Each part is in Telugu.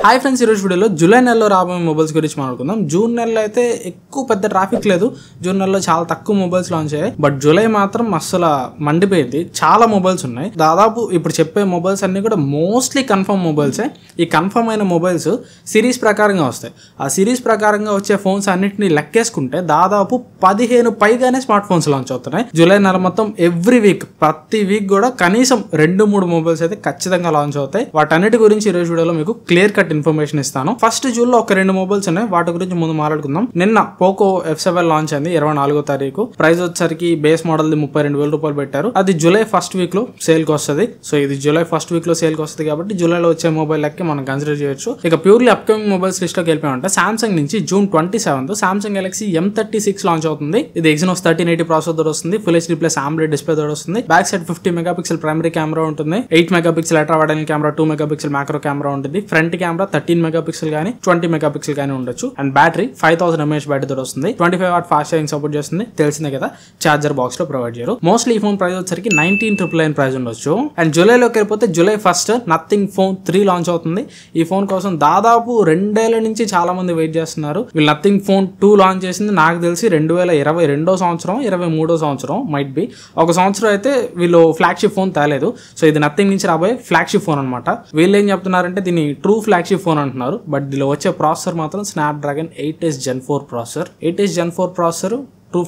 హాయ్ ఫ్రెండ్స్, ఈరోజు వీడియోలో జూలై నెలలో రాబోయే మొబైల్స్ గురించి మాట్లాడుకుందాం. జూన్ నెలలో అయితే ఎక్కువ పెద్ద ట్రాఫిక్ లేదు. జూన్ నెలలో చాలా తక్కువ మొబైల్స్ లాంచ్ అయ్యాయి. బట్ జూలై మాత్రం అస్సలు మండిపోయింది. చాలా మొబైల్స్ ఉన్నాయి. దాదాపు ఇప్పుడు చెప్పే మొబైల్స్ అన్ని కూడా మోస్ట్లీ కన్ఫర్మ్ మొబైల్సే. ఈ కన్ఫర్మ్ అయిన మొబైల్స్ సిరీస్ ప్రకారంగా వస్తాయి. ఆ సిరీస్ ప్రకారంగా వచ్చే ఫోన్స్ అన్నింటినీ లెక్కేసుకుంటే దాదాపు 15 పైగానే స్మార్ట్ ఫోన్స్ లాంచ్ అవుతున్నాయి. జూలై నెల మొత్తం ఎవ్రీ వీక్, ప్రతి వీక్ కూడా కనీసం 2-3 మొబైల్స్ అయితే ఖచ్చితంగా లాంచ్ అవుతాయి. వాటన్నిటి గురించి ఈ రోజు వీడియోలో మీకు క్లియర్ కట్ ఇన్ఫర్మేషన్ ఇస్తాను. ఫస్ట్ జూన్ లో ఒక 2 మొబైల్స్ ఉన్నాయి. వాటి గురించి ముందు మాట్లాడుకుందాం. నిన్న పోకో F7 లాంచ్ అయింది 24వ తారీఖు. ప్రైస్ వచ్చేసరికి బేస్ మోడల్ 32,000 రూపాయలు పెట్టారు. అది జూలై ఫస్ట్ వీక్ లో సేల్ కి వస్తుంది. సో ఇది జూలై ఫస్ట్ వీక్ లో సేల్ కి వస్తుంది కాబట్టి జూలైలో వచ్చే మొబైల్ లెక్క మనం కన్సిడర్ చేయొచ్చు. ఇక ప్యూర్లీ అప్కమింగ్ మొబైల్స్ లిస్ట్ లోకి వెళ్ళిపోయామంటే సామ్సంగ్ నుంచి June 27th Samsung Galaxy M36 launch అవుతుంది. ఇది Exynos 1380 ప్రాసెసర్ తోటి వస్తుంది. Full HD plus AMOLED display తోటి వస్తుంది. Back side 50 megapixel primary camera ఉంటుంది. 8 megapixel ultra wide angle camera, 2 megapixel macro camera ఉంటుంది. ఫ్రంట్ కెమెరా 13 మెగాపిక్సెల్ గానీ 20 మెగాపిక్సెల్ గానీ ఉండొచ్చు. అండ్ బ్యాటరీ 5000 mAh బ్యాటరీ తోటి వస్తుంది. 25 వాట్ ఫాస్ట్ ఛార్జింగ్ సపోర్ట్ చేస్తుంది. తెలిసిందే కదా, చార్జర్ బాక్స్ లో ప్రొవైడ్ చేయరు. మోస్ట్లీ ఈ ఫోన్ ప్రైస్ వచ్చేసరికి 19,999 ప్రైస్ ఉండొచ్చు. అండ్ జూలైలోకి వెళ్ళిపోతే July 1st nothing phone 3 launch అవుతుంది. ఈ ఫోన్ కోసం దాదాపు 2 ఏళ్ల నుంచి చాలా మంది వెయిట్ చేస్తున్నారు. వీళ్ళు నథింగ్ ఫోన్ 2 లాంచ్ చేసింది నాకు తెలిసి 2022వ సంవత్సరం, 23వ సంవత్సరం మైట్ బి. ఒక సంవత్సరం అయితే వీళ్ళు ఫ్లాగ్షిప్ ఫోన్ తేలేదు. సో ఇది నథింగ్ నుంచి రాబోయే ఫ్లాగ్షిప్ ఫోన్ అనమాట. వీళ్ళు ఏం చెప్తున్నారంటే దీన్ని ట్రూ ఫ్లాగ్షిప్ ఫోన్ అంటున్నారు. బట్ దీనిలో వచ్చే ప్రాసెసర్ మాత్రం Snapdragon 8s Gen 4 processor. 8s Gen 4 processor true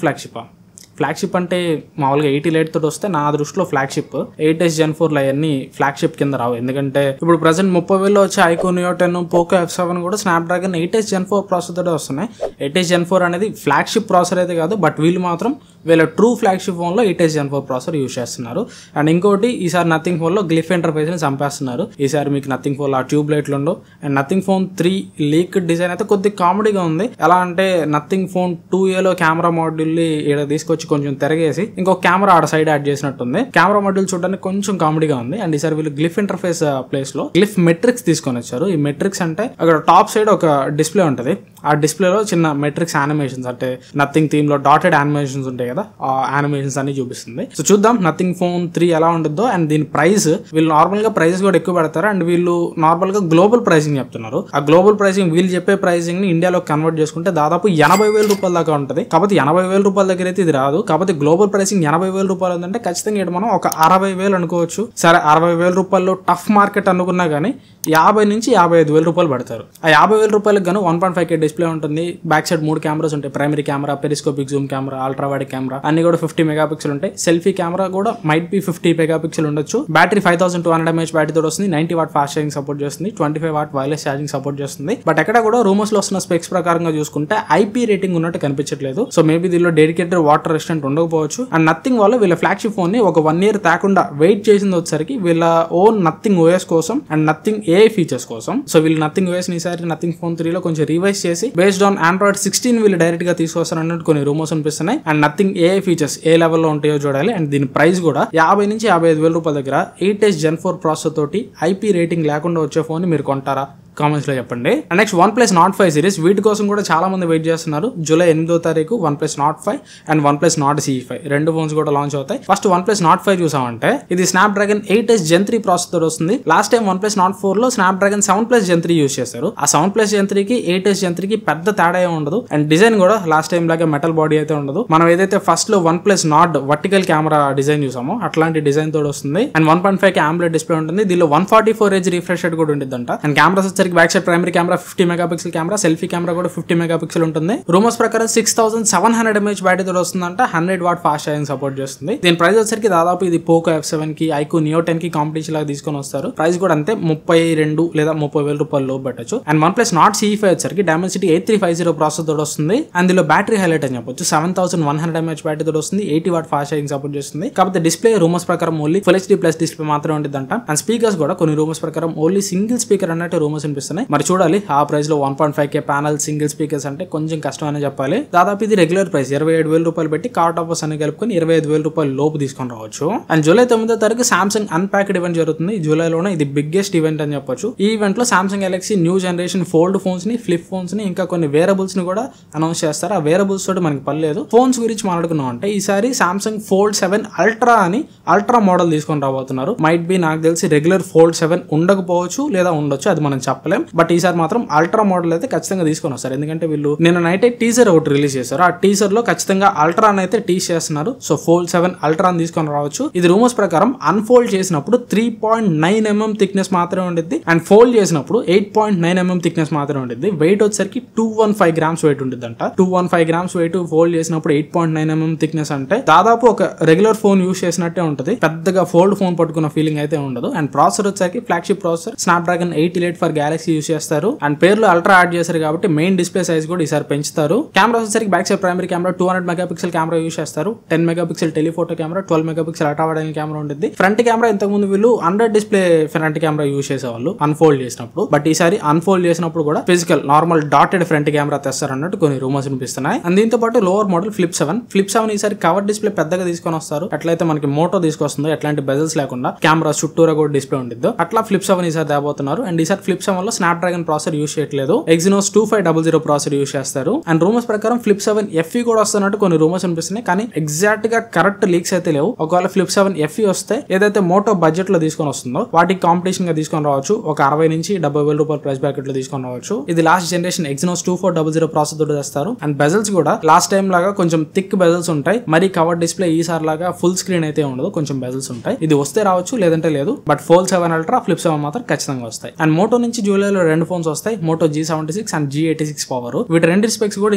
flagship అంటే మామూలుగా 80 తోటి వస్తే నా దృష్టిలో ఫ్లాగ్షిప్. 8s Gen 4 అవన్నీ ఫ్లాగ్షిప్ కింద రావు. ఎందుకంటే ఇప్పుడు ప్రెసెంట్ 30,000లో వచ్చే iQOO Neo 10, పోకో F7 కూడా స్నాప్డ్రాగన్ 8s Gen 4 ప్రాసెసర్ తోటి వస్తున్నాయి. 8s Gen 4 అనేది ఫ్లాగ్షిప్ ప్రాసెసర్ అయితే కాదు. బట్ వీళ్ళు మాత్రం వీళ్ళ ట్రూ ఫ్లాగ్షిప్ ఫోన్ లో 8s Gen 4 ప్రాసెసర్ యూజ్ చేస్తున్నారు. అండ్ ఇంకోటి, ఈసారి నథింగ్ ఫోన్ లో గ్లిఫ్ ఇంటర్ఫేస్ ని చంపేస్తున్నారు. ఈసారి మీకు నథింగ్ ఫోన్ ఆ ట్యూబ్ లైట్లు ఉండవు. And nothing phone 3 leak design అయితే కొద్దిగా కామెడీగా ఉంది. ఎలా అంటే నథింగ్ ఫోన్ 2Aలో కెమెరా మాడ్యూల్ ని ఇక్కడ తీసుకొచ్చి కొంచెం తిరగేసి ఇంకో కెమెరా ఆడ సైడ్ యాడ్ చేసినట్టుంది. కెమెరా మాడ్యూల్ చూడడానికి కొంచెం కామెడీగా ఉంది. అండ్ ఈసారి వీళ్ళు గ్లిఫ్ ఇంటర్ఫేస్ ప్లేస్ లో గ్లిఫ్ మెట్రిక్స్ తీసుకొని వచ్చారు. ఈ మెట్రిక్స్ అంటే అక్కడ టాప్ సైడ్ ఒక డిస్ప్లే ఉంటది. ఆ డిస్ప్లేలో చిన్న మెట్రిక్స్ యానిమేషన్స్, అంటే నథింగ్ థీమ్ లో డాటెడ్ యానిమేషన్స్ ఉంటాయి కదా, ఆ యానిమేషన్స్ అన్ని చూపిస్తుంది. సో చూద్దాం నథింగ్ ఫోన్ 3 ఎలా ఉంటుందో. అండ్ దీని ప్రైస్ వీళ్ళు నార్మల్ గా ప్రైసెస్ కూడా ఎక్కువ పెడతారు. అండ్ వీళ్ళు నార్మల్ గా గ్లోబల్ ప్రైసింగ్ చెప్తున్నారు. ఆ గ్లోబల్ ప్రైసింగ్ వీళ్ళు చెప్పే ప్రైసింగ్ ని ఇండియాలో కన్వర్ట్ చేసుకుంటే దాదాపు 80,000 రూపాయల దాకా ఉంటుంది. కాబట్టి 80,000 రూపాయల దగ్గర అయితే ఇది రాదు. కాబట్టి గ్లోబల్ ప్రైసింగ్ 80,000 రూపాయలు ఉందంటే ఖచ్చితంగా ఇక్కడ మనం ఒక 60,000 అనుకోవచ్చు. సరే, 60,000 రూపాయలు టఫ్ మార్కెట్ అనుకున్నా గానీ 50 నుంచి 55,000 రూపాయలు పెడతారు. ఆ 50,000 రూపాయలకు గాను 1.5K డిస్ప్లే ఉంటుంది. బ్యాక్ సైడ్ 3 కెమెరాస్ ఉంటాయి. Primary camera, periscopic Zoom camera, ultra wide camera అన్ని కూడా 50 మెగాపిక్సెల్ ఉంటాయి. సెల్ఫీ కెమెరా కూడా మైట్ బి 50 మెగాపిక్సెల్ ఉండొచ్చు. బ్యాటరీ 5200 mAh బ్యాటరీ తోటి వస్తుంది. 90 వాట్ ఫాస్ట్ ఛార్జింగ్ సపోర్ట్ చేస్తుంది. 25 వాట్ వైర్లెస్ ఛార్జింగ్ సపోర్ట్ చేస్తుంది. బట్ ఎక్కడ కూడా రూమర్స్ లో వస్తున్న స్పెక్స్ ప్రకారంగా చూసుకుంటే IP రేటింగ్ ఉన్నట్టు కనిపించట్లేదు. సో మేబీ దీనిలో డెడికేటెడ్ వాటర్ రెసిస్టెంట్ ఉండకపోవచ్చు. అండ్ నథింగ్ వల్ల వీళ్ళ ఫ్లాగ్షిప్ ఫోన్ ని ఒక 1 year తేకుండా వెయిట్ చేసింది వచ్చేసరికి వీళ్ళ ఓన్ నథింగ్ OS కోసం అండ్ నథింగ్ AI ఫీచర్స్ కోసం. సో వీళ్ళు నథింగ్ OS ని ఈసారి నథింగ్ ఫోన్ 3 లో కొంచెం రివైజ్ చేసి బేస్డ్ ఆన్ Android 16 వీళ్ళు డైరెక్ట్ గా తీసుకొస్తారు అన్నట్టు కొన్ని రూమర్స్ అనిపిస్తున్నాయి. అండ్ నథింగ్ AI ఫీచర్స్ ఏ లెవెల్లో ఉంటాయో చూడాలి. అండ్ దీని ప్రైస్ కూడా 50 నుంచి 55,000 రూపాయల దగ్గర 8s Gen 4 ప్రాసెసర్ తోటి IP రేటింగ్ లేకుండా వచ్చే ఫోన్ ని మీరు కొంటారా? కామెంట్స్ లో చెప్పండి. And next OnePlus Nord 5 series. వీటి కోసం కూడా చాలా మంది వెయిట్ చేస్తున్నారు. జూలై 8వ తారీఖు OnePlus Nord 5 and OnePlus Nord CE5 రెండు ఫోన్స్ కూడా లాంచ్ అవుతాయి. ఫస్ట్ OnePlus Nord 5 చూసామంటే ఇది స్నాప్డ్రాగన్ 8s Gen 3 ప్రాసెసర్ వస్తుంది. లాస్ట్ టైం OnePlus Nord 4 లో స్నాప్డ్రాగన్ 7+ Gen 3 యూజ్ చేశారు. ఆ 7+ Gen 3 కి 8s Gen 3 కి పెద్ద తేడా ఏమి ఉండదు. అండ్ డిజైన్ కూడా లాస్ట్ టైం లాగా మెటల్ బాడీ అయితే ఉండదు. మనం ఏదైతే ఫస్ట్ లో OnePlus Nord vertical camera design చూసామో అట్లాంటి డిజైన్ తోడు వస్తుంది. అండ్ 1.5K AMOLED డిస్ప్లే ఉంటుంది. దీనిలో 144Hz రిఫ్రెష్ రేట్ కూడా ఉంటుందంట. అండ్ కెమెరాస్ వచ్చరికి back side primary camera 50 megapixel camera, selfie camera కూడా 50 మెగాపిక్సెల్ ఉంటుంది. రూమర్స్ ప్రకారం 6700 mAh బ్యాటరీ తోటి వస్తుందంట. 100 వాట్ ఫాస్ట్ ఛార్జింగ్ సపోర్ట్ చేస్తుంది. దీని ప్రైస్ వచ్చరికి దాదాపు ఇది పోకో F7 కి, iQOO Neo 10 కి కాంపిటీషన్ లాగా తీసుకొని వస్తారు. ప్రైస్ కూడా అంతే 32 లేదా 30,000 రూపాయలు లోపు పెట్టచ్చు. అండ్ OnePlus Nord CE5 వచ్చరికి Dimensity 8350 ప్రాసెసర్ తోటి వస్తుంది. అండ్ దీనిలో బ్యాటరీ హైలైట్ అని చెప్పొచ్చు. 7100 mAh బ్యాటరీ తోటి వస్తుంది. 80 వాట్ ఫాస్ట్ ఛార్జింగ్ సపోర్ట్ చేస్తుంది. కాకపోతే డిస్ప్లే రూమర్స్ ప్రకారం only Full HD plus display మాత్రమే ఉంటుందంట. అండ్ స్పీకర్స్ కూడా కొన్ని రూమర్స్ ప్రకారం ఓన్లీ సింగిల్ స్పీకర్ అన్నట్టు రూమర్స్ అనిపిస్తున్నాయి. మరి చూడాలి. ఆ ప్రైస్ లో 1.5K ప్యానల్ సింగిల్ స్పీకర్స్ అంటే కొంచెం కష్టం అని చెప్పాలి. దాదాపు ఇది రెగ్యులర్ ప్రైస్ 27,000 రూపాయలు పెట్టి కార్డ్ ఆఫర్స్ అని కలుపుకొని 25,000 రూపాయలు లోపు తీసుకొని రావచ్చు. అండ్ జూలై 9వ తారీఖు సామ్సంగ్ అన్ప్యాక్డ్ ఈవెంట్ జరుగుతుంది. జూలైలోనే ఇది బిగ్గెస్ట్ ఈవెంట్ అని చెప్పొచ్చు. ఈ ఈవెంట్ లో Samsung Galaxy new generation fold phones ని, ఫ్లిప్ ఫోన్స్ ని, ఇంకా కొన్ని వేరబుల్స్ ని కూడా అనౌన్స్ చేస్తారు. ఆ వేరబుల్స్ తోటి మనకి పర్లేదు. ఫోన్స్ గురించి మాట్లాడుకున్నాం అంటే ఈసారి సామ్సంగ్ Fold 7 Ultra అని అల్ట్రా మోడల్ తీసుకొని రాబోతున్నారు. మైట్ బి నాకు తెలిసి రెగ్యులర్ Fold 7 ఉండకపోవచ్చు లేదా ఉండొచ్చు, అది మనం చెప్ప చెప్పలేం. బట్ ఈసారి మాత్రం అల్ట్రా మోడల్ అయితే ఖచ్చితంగా తీసుకొని వస్తారు. ఎందుకంటే వీళ్ళు నిన్న నైట్ టీజర్ ఒకటి రిలీజ్ చేశారు. ఆ టీజర్ లో ఖచ్చితంగా అల్ట్రా అయితే టీజ్ చేస్తున్నారు. సో ఫోల్డ్ 7 అల్ట్రా తీసుకొని రావచ్చు. ఇది రూమర్స్ ప్రకారం అన్ఫోల్డ్ చేసినప్పుడు 3.9 mm థిక్నెస్ మాత్రమే ఉంటుంది అండ్ ఫోల్డ్ చేసినప్పుడు 8.9 mm థిక్నెస్ మాత్రమే ఉంటుంది. వెయిట్ వచ్చేసరికి 215 grams వెయిట్ ఉంటుంది అంట. 215 grams వెయిట్ ఫోల్డ్ చేసినప్పుడు 8.9 mm థిక్నెస్ అంటే దాదాపు ఒక రెగ్యులర్ ఫోన్ యూస్ చేసినట్టే ఉంటుంది. పెద్దగా ఫోల్డ్ ఫోన్ పట్టుకున్న ఫీలింగ్ అయితే ఉండదు. అండ్ ప్రాసెసర్ వచ్చేసరికి flagship processor Snapdragon 888 for Galaxy use చేస్తారు. అండ్ పేర్లు అల్ట్రా యాడ్ చేశారు కాబట్టి మెయిన్ డిస్ప్లే సైజ్ కూడా ఈసారి పెంచుతారు. కెమెరా వచ్చేసరికి back side primary camera 200 megapixel camera use చేస్తారు. 10 megapixel telephoto camera, 12 megapixel ultra wide angle camera ఉంటుంది. ఫ్రంట్ కెమెరా ఇంతకు ముందు వీళ్ళు 100 డిస్ప్లే ఫ్రంట్ కెమెరా యూస్ చేసేవాళ్ళు అన్ఫోల్డ్ చేసినప్పుడు. బట్ ఈసారి అన్ఫోల్డ్ చేసినప్పుడు కూడా physical normal dotted front camera తెస్తారు అన్నట్టు కొన్ని రూమర్స్ వినిపిస్తున్నాయి. అండ్ దీంతో పాటు లోవర్ మోడల్ ఫ్లిప్ 7 ఈసారి కవర్ డిస్ప్లే పెద్దగా తీసుకొని వస్తారు. ఎట్లయితే మనకి మోటో తీసుకొస్తుందో ఎట్లాంటి బెజల్స్ లేకుండా కెమెరా చుట్టూరా కూడా డిస్ప్లే ఉండిద్దో అట్లా ఫ్లిప్ 7 ఈసారి తేబోతున్నారు. అండ్ ఈసారి ఫ్లిప్ 7 లో స్నాప్డ్రాగన్ ప్రాసెసర్ యూస్ చేయట్లేదు, ఎగ్జినోస్ 2500 ప్రాసెసర్ యూస్ చేస్తారు. అండ్ రూమర్స్ ప్రకారం ఫ్లిప్ 7 FE కూడా వస్తున్నట్టు కొన్ని రూమర్స్ వినిపిస్తున్నాయి. కానీ ఎగ్జాక్ట్ గా కరెక్ట్ లీక్స్ అయితే లేవు. ఒకవేళ ఫ్లిప్ 7 FE వస్తే ఏదైతే మోటో బడ్జెట్ లో తీసుకొని వస్తుందో వాటికి కాంపిటీషన్ గా తీసుకొని రావచ్చు. ఒక 60 నుంచి 70,000 రూపాయల ప్రైస్ బ్రాకెట్ లో తీసుకొని రావచ్చు. ఇది లాస్ట్ జనరేషన్ ఎగ్జినోస్ 2400 ప్రాసెసర్ తోటి తెస్తారు. అండ్ బెజల్స్ కూడా లాస్ట్ టైం లాగా కొంచెం థిక్ బెజల్స్ ఉంటాయి. మరి కవర్ డిస్ప్లే ఈసారి లాగా ఫుల్ స్క్రీన్ అయితే ఉండదు, కొంచెం బెజల్స్ ఉంటాయి. ఇది వస్తే రావచ్చు, లేదంటే లేదు. బట్ ఫోల్డ్ 7 అల్ట్రా ఫ్లిప్ 7 మాత్రం ఖచ్చితంగా వస్తాయి. అండ్ మోటో నుంచి జూలైలో 2 ఫోన్స్ వస్తాయి, Moto G76 and G86 power. వీటి రెండు స్పెక్స్ కూడా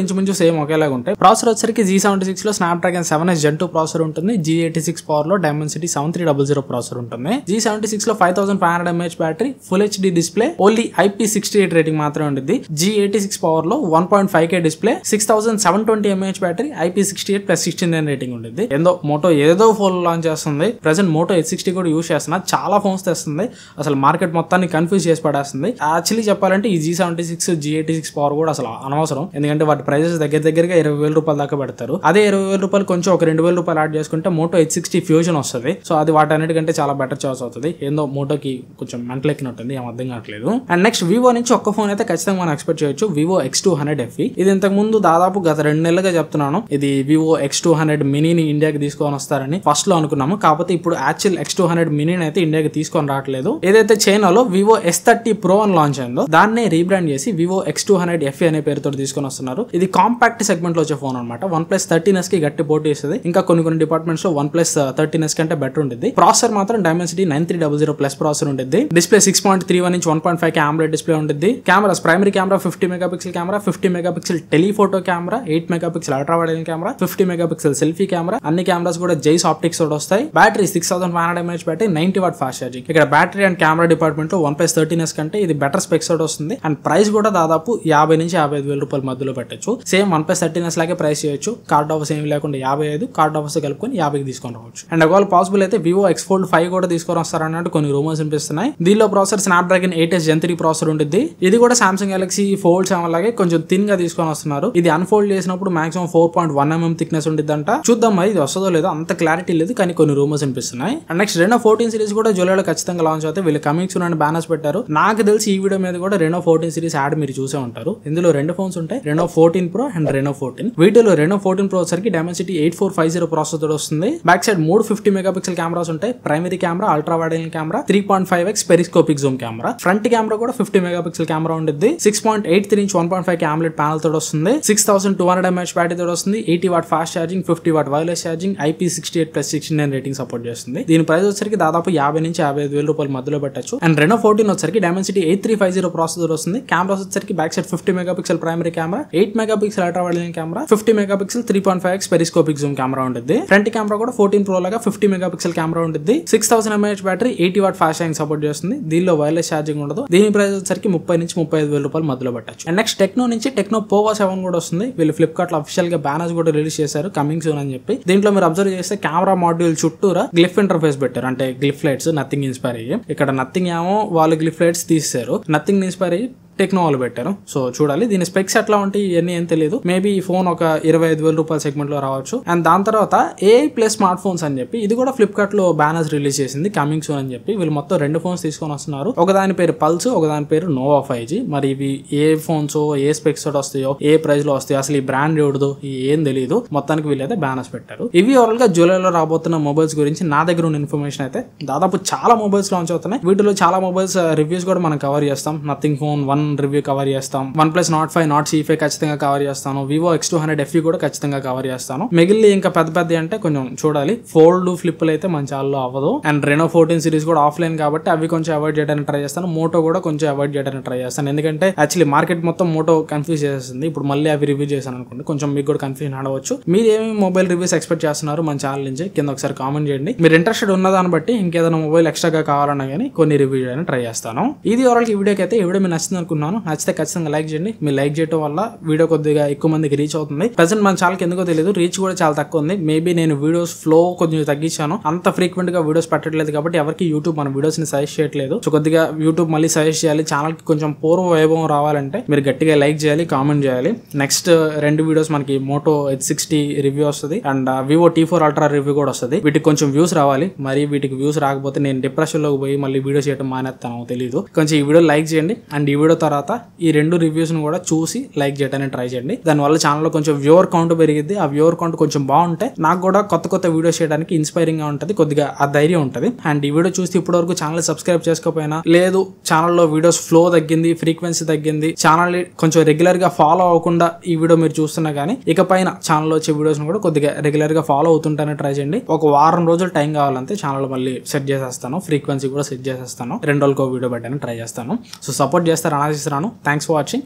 ఇంచుమించు సేమ్ ఒకేలాగా ఉంటాయి. ప్రాసెసర్ వచ్చరికి G76 లో స్నాప్డ్రాగన్ 7S Gen 2 ప్రాసెసర్ ఉంటుంది. G86 పవర్ లో Dimensity 7300 ప్రాసెసర్ ఉంటుంది. G76 లో 5500 mAh battery, full HD display, only IP68 rating మాత్రమే ఉంటుంది. G86 పవర్ లో 1.5K display, 6720 mAh battery, IP68 plus 69 rating ఉంటుంది. మోటో ఏదో ఫోన్ లాంచ్ చేస్తుంది. ప్రెసెంట్ మోటో H60 కూడా యూస్ చేస్తున్నా, చాలా ఫోన్స్ తెస్తుంది. అసలు మార్కెట్ మొత్తాన్ని కన్ఫ్యూజ్ చేసి పడేస్తుంది. యాక్చువల్లీ చెప్పాలంటే ఈ G76 G86 పవర్ కూడా అసలు అనవసరం. ఎందుకంటే వాటి ప్రైజెస్ దగ్గరగా 20,000 రూపాయల దాకా పెడతారు. అదే 20,000 రూపాయలు కొంచెం ఒక 2,000 రూపాయలు యాడ్ చేసుకుంటే మోటో H60 ఫ్యూజన్ వస్తుంది. సో అది వాటన్నిటికంటే చాలా బెటర్ చాయిస్ అవుతుంది. మోటోకి కొంచెం మెంటల్ ఎక్కినట్టుంది, ఏం అర్థం కావట్లేదు. అండ్ నెక్స్ట్ వివో నుంచి ఒక్క ఫోన్ అయితే ఖచ్చితంగా మనం ఎక్స్పెక్ట్ చేయొచ్చు, వివో X200 FE. ఇది ఇంతకు ముందు దాదాపు గత 2 నెలలుగా చెప్తున్నాను, ఇది వివో X200 మినీని ఇండియాకి తీసుకొని వస్తారని ఫస్ట్ లో అనుకున్నాము. కాకపోతే ఇప్పుడు యాక్చువల్ X200 మినీని అయితే ఇండియాకి తీసుకొని రావట్లేదు. ఏదైతే చైనాలో వివో S30 Pro అని లాంచ్ అయిందో దాన్నే రీబ్రాండ్ చేసి వివో X200 FE అనే పేరుతో తీసుకొని వస్తున్నారు. ఇది కాంపాక్ట్ సెగ్మెంట్ లో వచ్చే ఫోన్ అనమాట. OnePlus 13s కి గట్టి పోటీ ఇస్తుంది. ఇంకా కొన్ని డిపార్ట్మెంట్స్ లో OnePlus 13s కంటే బెటర్ ఉంటుంది. ప్రాసెసర్ మాత్రం Dimensity 9300 ప్లస్ ప్రాసెసర్ ఉంటుంది. Display 6.31 inch 1.5K AMOLED display ఉంటుంది. Cameras primary camera 50 megapixel camera, 50 megapixel telephoto camera, 8 megapixel ultra wide angle camera, 50 megapixel selfie camera. అన్ని కెమెరాస్ కూడా జైస్ ఆప్టిక్స్ తోటి వస్తాయి. Battery 6500 mAh battery, 90 watt fast charging. ఇక్కడ బ్యాటరీ అండ్ కెమెరా డిపార్ట్మెంట్ లో OnePlus 13s కంటే ఇది బెటర్ స్పెక్స్ తోటి వస్తుంది. అండ్ ప్రైస్ కూడా దాదాపు 50 నుంచి 55,000 రూపాయల మధ్యలో పెట్టచ్చు. సేమ్ OnePlus 13s లాగే ప్రైస్ చేయొచ్చు. కార్డ్ ఆఫర్స్ ఏమి లేకుండా 55, కార్డ్ ఆఫర్స్ కలుపుకొని 50కి తీసుకొని రావచ్చు. అండ్ ఒకవేళ పాసిబుల్ అయితే వివో X Fold 5 కూడా తీసుకొని వస్తారన్నట్టు కొన్ని రూమర్స్ వినిపిస్తున్నాయి. దీనిలో processor Snapdragon 8S Gen 3 processor ఉంటుంది. ఇది కూడా Samsung Galaxy Fold 7 లాగే కొంచెం థిన్ గా తీసుకొని వస్తున్నారు. ఇది అన్ఫోల్డ్ చేసినప్పుడు మాక్సిమం 4.1 mm థిక్నెస్ ఉంటుందంట. చూద్దాం మరి ఇది వస్తుందో లేదో, అంత క్లారిటీ లేదు, కానీ కొన్ని రూమర్స్ వినిపిస్తున్నాయి. అండ్ నెక్స్ట్ Reno 14 సిరీస్ కూడా జూలైలో ఖచ్చితంగా లాంచ్ అవుతాయి. వీళ్ళు కమింగ్ సూన్ అని బ్యానర్స్ పెట్టారు. నాకు తెలిసి ఈ వీడియో మీద కూడా Reno 14 సిరీస్ యాడ్ మీరు చూసే ఉంటారు. ఇందులో 2 ఫోన్స్ ఉంటాయి, Reno 14 Pro అండ్ Reno 14. వీటిలో Reno 14 Pro సరికి Dimensity 8450 ప్రాసెసర్ తోటి వస్తుంది. బ్యాక్ సైడ్ 3 50 మెగాపిక్సెల్ కెమెరాస్ ఉంటాయి. Primary camera, ultra wide angle camera, 3.5x periscopic Zoom camera. Front camera కూడా 50 మెగాపిక్సెల్ కెమెరా ఉంటుంది. 6.83 ఇంచ్ 1.5K AMOLED ప్యానల్ తోటి వస్తుంది. 6200 mAh బ్యాటరీ తోటి వస్తుంది. 80 what fast charging, 50 what wireless charging, IP68 plus 69 rating support చేస్తుంది. దీని ప్రైస్ వచ్చరికి దాదాపు 50 నుంచి 55,000 రూపాయల మధ్యలో పెట్టచ్చు. అండ్ Reno 14 వచ్చరికి Dimensity 8350 ప్రాసెసర్ వస్తుంది. కెమెరాస్ వచ్చరికి back side 50 megapixel primary camera, 8 megapixel ultra wide angle camera, 50 megapixel 3.5x periscopic Zoom camera ఉంటుంది. ఫ్రంట్ కెమెరా కూడా 14 Pro లాగా 50 మెగాపిక్సెల్ కెమెరా ఉంటుంది. 6000 mAh battery, 80 what fast charging support చేస్తుంది. దీనిలో వైర్లెస్ ఛార్జింగ్ ఉండదు. దీని ప్రైస్ వచ్చరికి 30 నుంచి 35,000 రూపాయల మధ్యలో పెట్టచ్చు. అండ్ నెక్స్ట్ టెక్నో నుంచి టెక్నో పోవో 7 కూడా వస్తుంది. వీళ్ళు ఫ్లిప్కార్ట్ లో అఫిషియల్ గా బ్యానర్స్ కూడా రిలీజ్ చేశారు, కమింగ్ సూన్ అని చెప్పి. దీంట్లో మీరు అబ్జర్వ్ చేస్తే కెమెరా మాడ్యూల్ చుట్టూరా గ్లిఫ్ ఇంటర్ఫేస్ పెట్టారు, అంటే గ్లిఫ్ లైట్స్ నథింగ్ ఇన్స్పైర్ అయ్యి. ఇక్కడ నథింగ్ ఏమో వాళ్ళు గ్లిఫ్ లైట్స్ తీసారు, నథింగ్ ఇన్స్పైర్ అయ్యి టెక్నో వాళ్ళు పెట్టారు. సో చూడాలి దీని స్పెక్స్ ఎట్లా ఉంటాయి ఇవన్నీ ఏం తెలియదు. మేబీ ఈ ఫోన్ ఒక 25,000 రూపాయల సెగ్మెంట్ లో రావచ్చు. అండ్ దాని తర్వాత AI ప్లస్ స్మార్ట్ ఫోన్స్ అని చెప్పి ఇది కూడా ఫ్లిప్కార్ట్ లో బ్యానర్స్ రిలీజ్ చేసింది కమింగ్ సూన్ అని చెప్పి. వీళ్ళు మొత్తం 2 ఫోన్స్ తీసుకొని వస్తున్నారు. ఒక దాని పేరు పల్స్, ఒక దాని పేరు నోవా 5G. మరి ఇవి ఏ ఫోన్స్ ఏ స్పెక్స్ తోటి వస్తాయో ఏ ప్రైస్ లో వస్తాయో అసలు ఈ బ్రాండ్ ఎవడదో ఏం తెలియదు. మొత్తానికి వీళ్ళైతే బ్యానర్స్ పెట్టారు. ఇవి ఓవరాల్ గా జూలైలో రాబోతున్న మొబైల్స్ గురించి నా దగ్గర ఉన్న ఇన్ఫర్మేషన్ అయితే. దాదాపు చాలా మొబైల్స్ లాంచ్ అవుతున్నాయి. వీటిలో చాలా మొబైల్స్ రివ్యూస్ కూడా మనం కవర్ చేస్తాం. నథింగ్ ఫోన్ 1 రివ్యూ కవర్ చేస్తాం. OnePlus Nord 5 Nord C5 ఖచ్చితంగా కవర్ చేస్తాను. Vivo X200 FE కూడా ఖచ్చితంగా కవర్ చేస్తాను. మిగిలిన ఇంకా పెద్ద అంటే కొంచెం చూడాలి. ఫోల్డ్ ఫ్లిప్లు అయితే మన ఛానల్లో అవ్వదు. అండ్ Reno 14 సిరీస్ కూడా ఆఫ్లైన్ కాబట్టి అవి కొంచెం అవాయిడ్ చేయడానికి ట్రై చేస్తాను. మోటో కూడా కొంచెం అవాయిడ్ చేయడానికి ట్రై చేస్తాను. ఎందుకంటే యాక్చువల్లీ మార్కెట్ మొత్తం మోటో కన్ఫ్యూజ్ చేస్తుంది. ఇప్పుడు మళ్ళీ అవి రివ్యూ చేశాను అనుకోండి కొంచెం మీకు కూడా కన్ఫ్యూజన్ ఆడవచ్చు. మీరు ఏమి మొబైల్ రివ్యూస్ ఎక్స్పెక్ట్ చేస్తున్నారు మన ఛానల్ నుంచి కింద ఒకసారి కామెంట్ చేయండి. మీరు ఇంట్రెస్టెడ్ ఉన్నదాన్ని బట్టి ఇంకేదైనా మొబైల్ ఎక్స్ట్రాగా కావాలన్నా కానీ కొన్ని రివ్యూ చేయడానికి ట్రై చేస్తాను. ఇది ఓవరాల్ ఈ వీడియోకి అయితే ఈ వీడియో మీకు నచ్చింది అనుకున్నాను. నచ్చితే ఖచ్చితంగా లైక్ చేయండి. మీరు లైక్ చేయడం వల్ల వీడియో కొద్దిగా ఎక్కువ మందికి రీచ్ అవుతుంది. ప్రెసెంట్ మన ఛానల్కి ఎందుకో తెలియదు రీచ్ కూడా చాలా తక్కువ ఉంది. మేబీ నేను వీడియోస్ ఫ్లో కొంచెం తగ్గించాను. అంత ఫ్రీక్వెంట్ గా వీడియోస్ పెట్టట్లేదు కాబట్టి ఎవరికి యూట్యూబ్ మన వీడియోస్ ని సజెస్ట్ చేయట్లేదు. సో కొద్దిగా యూట్యూబ్ మళ్ళీ సజెస్ట్ చేయాలి. ఛానల్ కి కొంచెం పూర్వ వైభవం రావాలంటే మీరు గట్టిగా లైక్ చేయాలి, కామెంట్ చేయాలి. నెక్స్ట్ 2 వీడియోస్ మనకి మోటో H60 రివ్యూ వస్తుంది and Vivo T4 Ultra review కూడా వస్తుంది. వీటికి కొంచెం వ్యూస్ రావాలి. మరి వీటికి వ్యూస్ రాకపోతే నేను డిప్రెషన్ లోకి పోయి మళ్ళీ వీడియో చేయడం మానేస్తాను తెలియదు. కొంచెం ఈ వీడియో లైక్ చేయండి అండ్ ఈ వీడియో తర్వాత ఈ 2 రివ్యూస్ ను కూడా చూసి లైక్ చేయడానికి ట్రై చేయండి. దానివల్ల ఛానల్లో కొంచెం వ్యూవర్ కౌంట్ పెరిగింది. ఆ వ్యూవర్ కౌంట్ కొంచెం బాగుంటే నాకు కూడా కొత్త వీడియోస్ చేయడానికి ఇన్స్పైరింగ్ గా ఉంటుంది. కొద్దిగా ఆ ధైర్యం ఉంటుంది. అండ్ ఈ వీడియో చూస్తే ఇప్పటి వరకు ఛానల్ సబ్స్క్రైబ్ చేసుకోకపోయినా లేదు ఛానల్లో వీడియోస్ ఫ్లో తగ్గింది, ఫ్రీక్వెన్సీ తగ్గింది, ఛానల్ కొంచెం రెగ్యులర్ గా ఫాలో అవ్వకుండా ఈ వీడియో మీరు చూస్తున్నా కానీ ఇకపైన ఛానల్లో వచ్చే వీడియోస్ కూడా కొద్దిగా రెగ్యులర్ గా ఫాలో అవుతుంటానే ట్రై చేయండి. ఒక వారం రోజులు టైం కావాలంటే ఛానల్ మళ్ళీ సెట్ చేసేస్తాను. ఫ్రీక్వెన్సీ కూడా సెట్ చేసేస్తాను. 2 రోజులకు వీడియో పెట్టడానికి ట్రై చేస్తాను. సో సపోర్ట్ చేస్తారని ఆశిస్తున్నాను. Thanks for watching.